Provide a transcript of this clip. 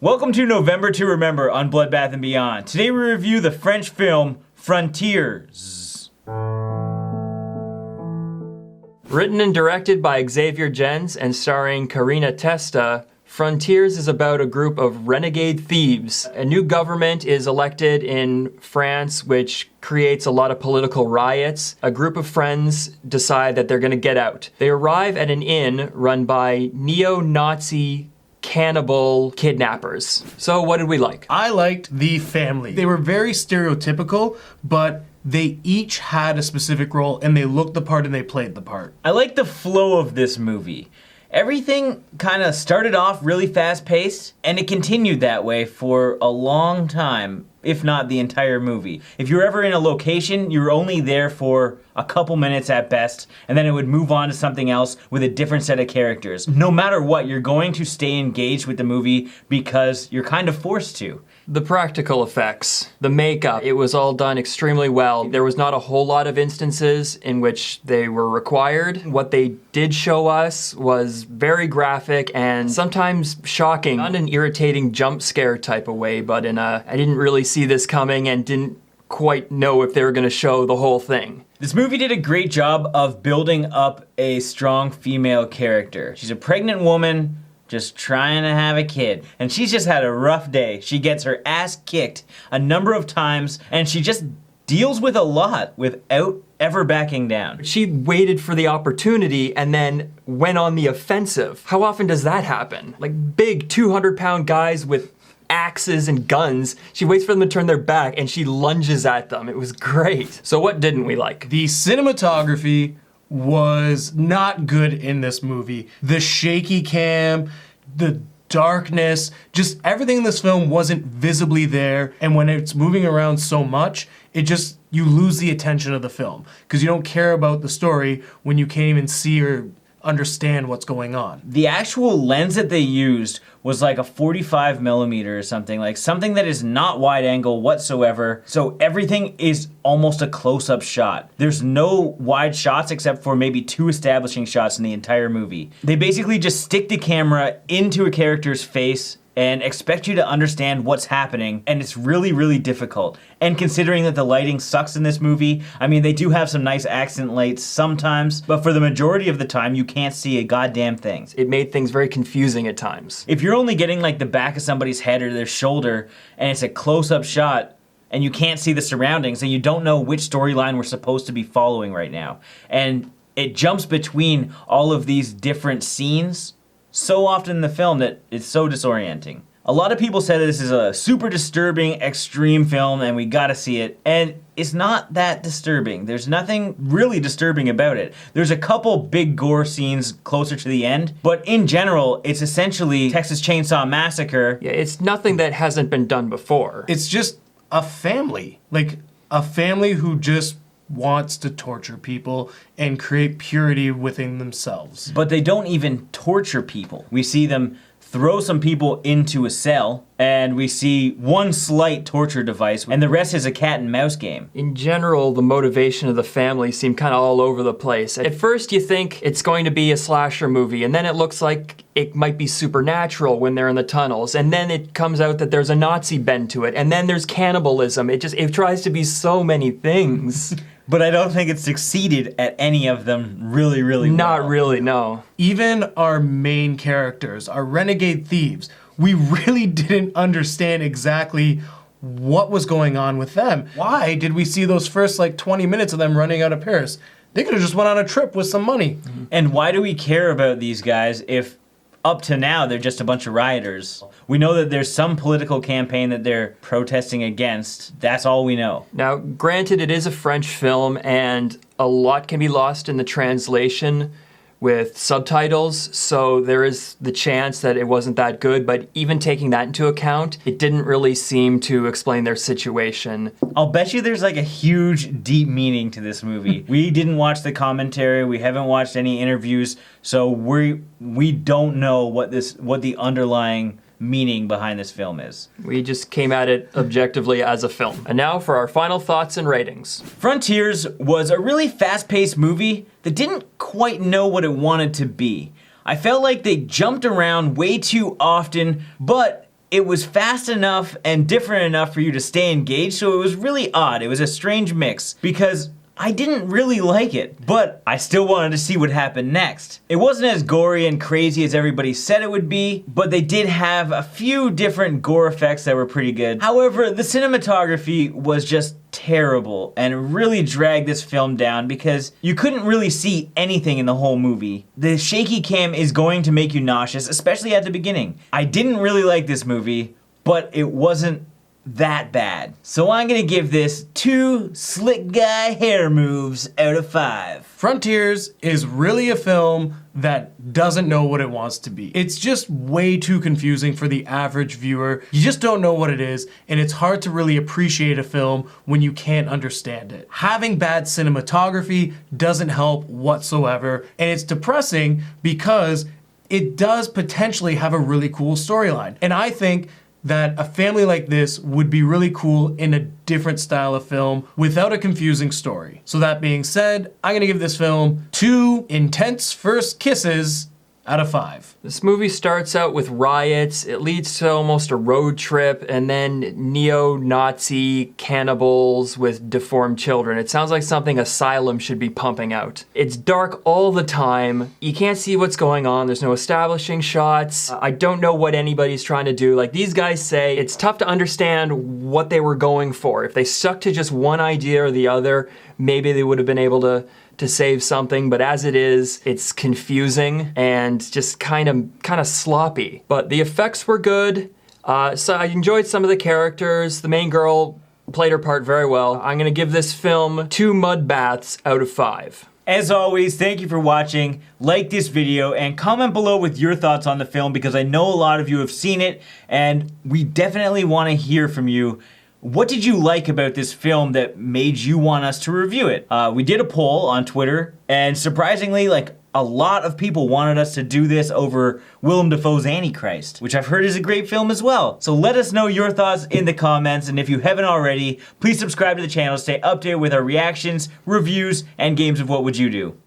Welcome to November to Remember on Bloodbath & Beyond. Today we review the French film Frontiers. Written and directed by Xavier Gens and starring Karina Testa, Frontiers is about a group of renegade thieves. A new government is elected in France, which creates a lot of political riots. A group of friends decide that they're gonna get out. They arrive at an inn run by neo-Nazi cannibal kidnappers. So what did we like? I liked the family. They were very stereotypical, but they each had a specific role and they looked the part and they played the part. I like the flow of this movie. Everything kind of started off really fast-paced, and it continued that way for a long time, if not the entire movie. If you're ever in a location, you're only there for a couple minutes at best, and then it would move on to something else with a different set of characters. No matter what, you're going to stay engaged with the movie because you're kind of forced to. The practical effects, the makeup, it was all done extremely well. There was not a whole lot of instances in which they were required. What they did show us was very graphic and sometimes shocking. Not an irritating jump scare type of way, but in a, I didn't really see this coming and didn't quite know if they were gonna show the whole thing. This movie did a great job of building up a strong female character. She's a pregnant woman just trying to have a kid, and she's just had a rough day. She gets her ass kicked a number of times, and she just deals with a lot without ever backing down. She waited for the opportunity and then went on the offensive. How often does that happen? Like big 200-pound guys with axes and guns, she waits for them to turn their back and she lunges at them. It was great. So what didn't we like? The cinematography was not good in this movie. The shaky cam, the darkness, just everything in this film wasn't visibly there, and when it's moving around so much, you lose the attention of the film because you don't care about the story when you can't even see or understand what's going on. The actual lens that they used was like a 45mm or something, like something that is not wide angle whatsoever. So everything is almost a close-up shot. There's no wide shots except for maybe 2 establishing shots in the entire movie. They basically just stick the camera into a character's face and expect you to understand what's happening, and it's really, really difficult. And considering that the lighting sucks in this movie, I mean, they do have some nice accent lights sometimes, but for the majority of the time, you can't see a goddamn thing. It made things very confusing at times. If you're only getting like the back of somebody's head or their shoulder, and it's a close-up shot, and you can't see the surroundings, and you don't know which storyline we're supposed to be following right now, and it jumps between all of these different scenes so often in the film that it's so disorienting. A lot of people said this is a super disturbing, extreme film and we gotta see it, and it's not that disturbing. There's nothing really disturbing about it. There's a couple big gore scenes closer to the end, but in general, it's essentially Texas Chainsaw Massacre. Yeah, it's nothing that hasn't been done before. It's just a family. Like, a family who just wants to torture people and create purity within themselves. But they don't even torture people. We see them throw some people into a cell, and we see one slight torture device, and the rest is a cat and mouse game. In general, the motivation of the family seemed kind of all over the place. At first you think it's going to be a slasher movie, and then it looks like it might be supernatural when they're in the tunnels, and then it comes out that there's a Nazi bend to it, and then there's cannibalism. It tries to be so many things. But I don't think it succeeded at any of them really, really well. Not really, no. Even our main characters, our renegade thieves, we really didn't understand exactly what was going on with them. Why did we see those first like 20 minutes of them running out of Paris? They could have just went on a trip with some money. And why do we care about these guys if up to now they're just a bunch of rioters? We know that there's some political campaign that they're protesting against. That's all we know. Now, granted, it is a French film and a lot can be lost in the translation with subtitles, so there is the chance that it wasn't that good, but even taking that into account, it didn't really seem to explain their situation. I'll bet you there's like a huge, deep meaning to this movie. We didn't watch the commentary, we haven't watched any interviews, so we don't know what the underlying meaning behind this film is. We just came at it objectively as a film. And now for our final thoughts and ratings. Frontiers was a really fast-paced movie that didn't quite know what it wanted to be. I felt like they jumped around way too often, but it was fast enough and different enough for you to stay engaged, so it was really odd. It was a strange mix, because I didn't really like it, but I still wanted to see what happened next. It wasn't as gory and crazy as everybody said it would be, but they did have a few different gore effects that were pretty good. However, the cinematography was just terrible and really dragged this film down because you couldn't really see anything in the whole movie. The shaky cam is going to make you nauseous, especially at the beginning. I didn't really like this movie, but it wasn't that bad. So I'm gonna give this 2 slick guy hair moves out of 5. Frontiers is really a film that doesn't know what it wants to be. It's just way too confusing for the average viewer. You just don't know what it is, and it's hard to really appreciate a film when you can't understand it. Having bad cinematography doesn't help whatsoever, and it's depressing because it does potentially have a really cool storyline. And I think that a family like this would be really cool in a different style of film without a confusing story. So that being said, I'm gonna give this film 2 intense first kisses out of 5. This movie starts out with riots, it leads to almost a road trip, and then neo-Nazi cannibals with deformed children. It sounds like something Asylum should be pumping out. It's dark all the time, you can't see what's going on, there's no establishing shots. I don't know what anybody's trying to do. Like these guys say, it's tough to understand what they were going for. If they stuck to just one idea or the other, maybe they would have been able to save something, but as it is, it's confusing and just kind of sloppy. But the effects were good, so I enjoyed some of the characters. The main girl played her part very well. I'm gonna give this film 2 mud baths out of 5. As always, thank you for watching. Like this video and comment below with your thoughts on the film because I know a lot of you have seen it and we definitely want to hear from you. What did you like about this film that made you want us to review it? We did a poll on Twitter, and surprisingly, like, a lot of people wanted us to do this over Willem Dafoe's Antichrist, which I've heard is a great film as well. So let us know your thoughts in the comments, and if you haven't already, please subscribe to the channel to stay updated with our reactions, reviews, and games of What Would You Do?